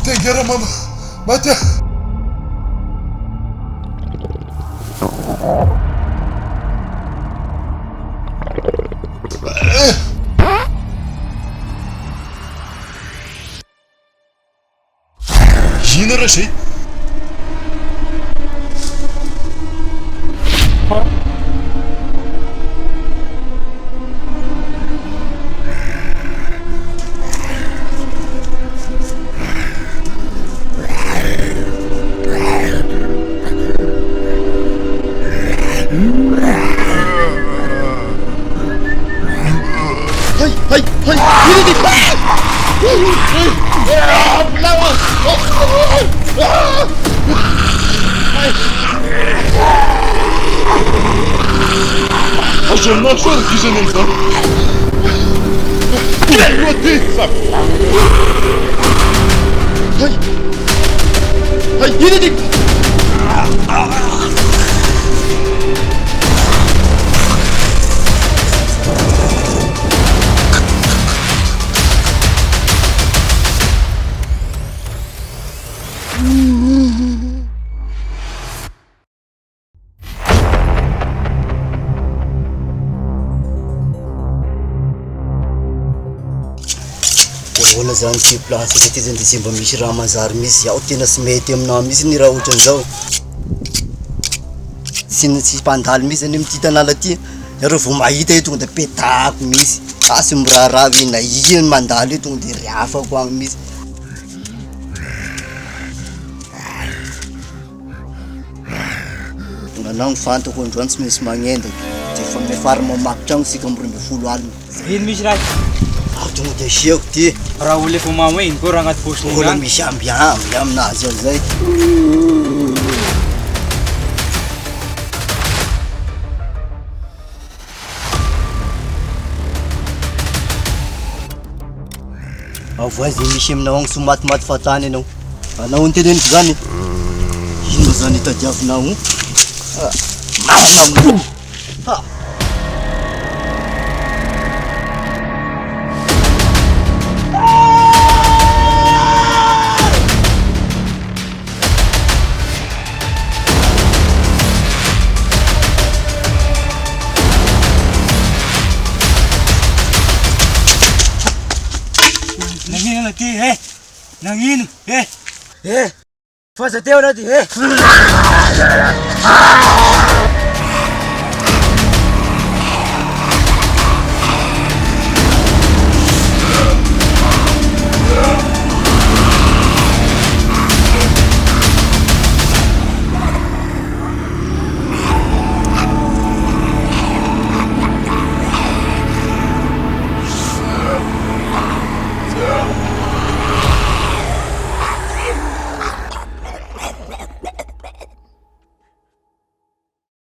Tangira mama. Mata. Yine Raşit. Нашел кизаненко. Родиться. Иди. Wala zany ty place ty zany tsy mba misy raha manjary misy iaho tena tsy mety aminah misy ny raha ohatran'izao tsy mpandaly misy zany amity tanàna ty nareo vao mahita io tonga de petako misy asy miraharaha ina ino mandaly io tonga de riafako agny misy anao fantako androany tsy maintsy magnendaky de fa mefary mamaky tragno sika am 12 alina ino misy raha tonga de asiako ty raha ole fo mama iny koa raha agnaty poste mbola misy ambiamby aminazy ao zay avoazy misy aminao agny somatimaty fatany anao anao nyteneniko zany ino zany itadiavinao Nangino, faza teo na di,